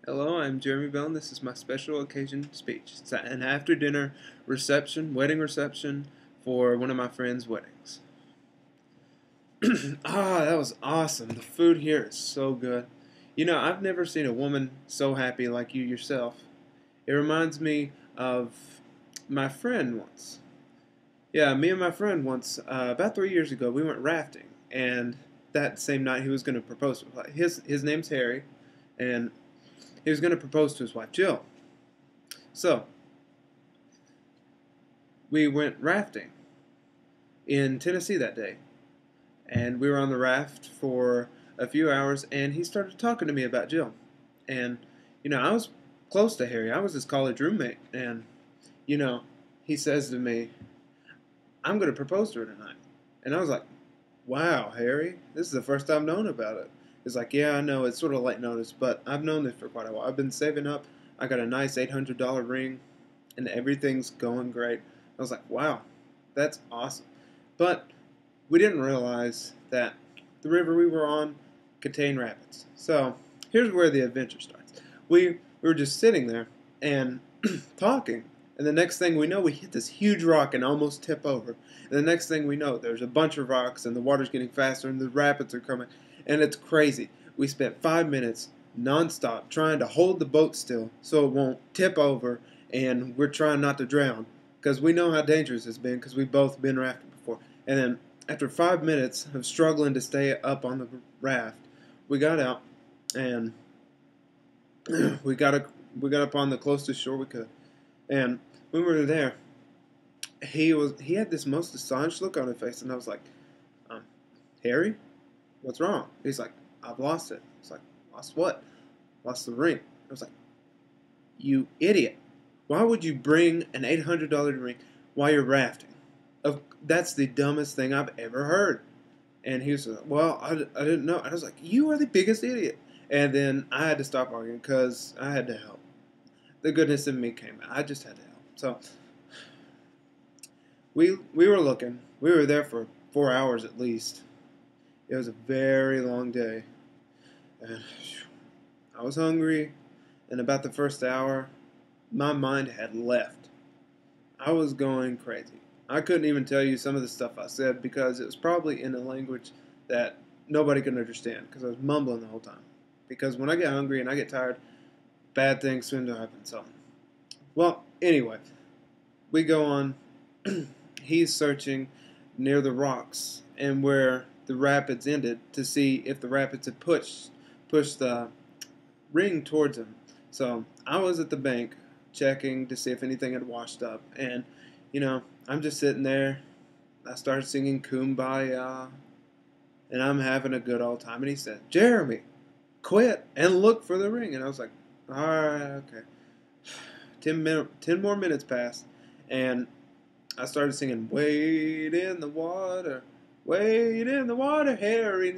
Hello, I'm Jeremy Bell, and this is my special occasion speech. It's an after dinner reception, wedding reception for one of my friends' weddings. That was awesome. The food here is so good. I've never seen a woman so happy like you yourself. It reminds me of my friend once. Yeah, me and my friend once, about 3 years ago, we went rafting, and that same night he was going to propose. His name's Harry, and he was going to propose to his wife Jill. So we went rafting in Tennessee that day, and we were on the raft for a few hours, and he started talking to me about Jill. And I was close to Harry. I was his college roommate, and you know, he says to me, "I'm going to propose to her tonight." And I was like, "Wow, Harry, this is the first I've known about it." He's like, "Yeah, I know it's sort of late notice, but I've known this for quite a while. I've been saving up. I got a nice $800 ring, and everything's going great." I was like, "Wow, that's awesome." But we didn't realize that the river we were on contained rapids. So here's where the adventure starts. We were just sitting there and talking, and the next thing we know, we hit this huge rock and almost tip over. And the next thing we know, there's a bunch of rocks, and the water's getting faster, and the rapids are coming, and it's crazy. We spent 5 minutes nonstop trying to hold the boat still so it won't tip over, and we're trying not to drown because we know how dangerous it's been because we've both been rafting before. And then after 5 minutes of struggling to stay up on the raft, we got out and we got up on the closest shore we could. And when we were there, he had this most astonished look on his face, and I was like, um, "Harry, what's wrong?" He's like, "I've lost it." It's like, "Lost what?" "Lost the ring." I was like, "You idiot! Why would you bring an $800 ring while you're rafting? That's the dumbest thing I've ever heard." And he was like, "Well, I didn't know." I was like, "You are the biggest idiot." And then I had to stop arguing because I had to help. The goodness in me came out. I just had to help. So we were looking. We were there for 4 hours at least. It was a very long day, and I was hungry. And about the first hour, my mind had left. I was going crazy. I couldn't even tell you some of the stuff I said because it was probably in a language that nobody could understand because I was mumbling the whole time. Because when I get hungry and I get tired, bad things seem to happen. So, well, anyway, we go on. He's searching near the rocks and where the rapids ended to see if the rapids had pushed the ring towards him. So I was at the bank checking to see if anything had washed up, and I'm just sitting there. I started singing "Kumbaya," and I'm having a good old time. And he said, "Jeremy, quit and look for the ring." And I was like, "All right, okay." 10 more minutes passed, and I started singing "Wade in the Water, Wade in the Water, Harry."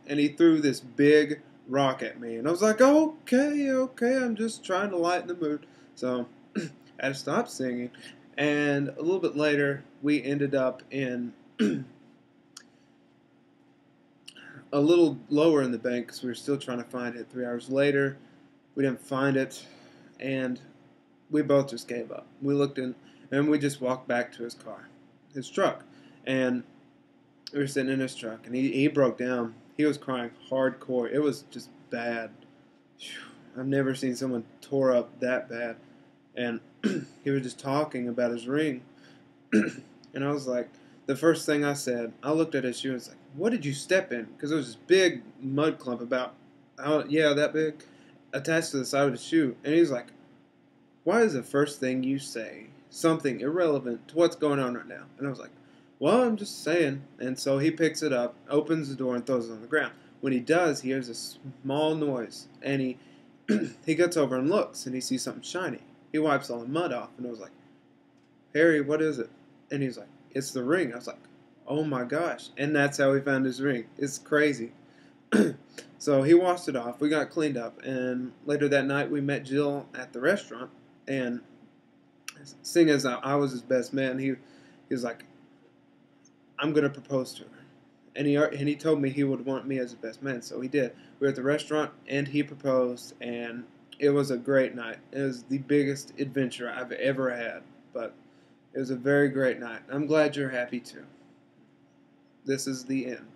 And he threw this big rock at me, and I was like, "Okay, okay, I'm just trying to lighten the mood." So I had to stop singing, and a little bit later, we ended up in a little lower in the bank because we were still trying to find it. 3 hours later, we didn't find it, and we both just gave up. We looked in, and we just walked back to his truck, and we were sitting in his truck, and he broke down. He was crying hardcore. It was just bad. I've never seen someone tore up that bad. And he was just talking about his ring. And I was like, the first thing I said, I looked at his shoe and was like, "What did you step in?" Because there was this big mud clump about, oh, yeah, that big, attached to the side of his shoe. And he was like, "Why is the first thing you say something irrelevant to what's going on right now?" And I was like, "Well, I'm just saying." And so he picks it up, opens the door, and throws it on the ground. When he does, he hears a small noise, and he gets over and looks, and he sees something shiny. He wipes all the mud off, and I was like, "Harry, what is it?" And he's like, "It's the ring." I was like, "Oh my gosh!" And that's how he found his ring. It's crazy. So he washed it off. We got cleaned up, and later that night we met Jill at the restaurant. And seeing as I was his best man, he was like, "I'm gonna propose to her," and he told me he would want me as his best man, so he did. We were at the restaurant, and he proposed, and it was a great night. It was the biggest adventure I've ever had, but it was a very great night. I'm glad you're happy too. This is the end.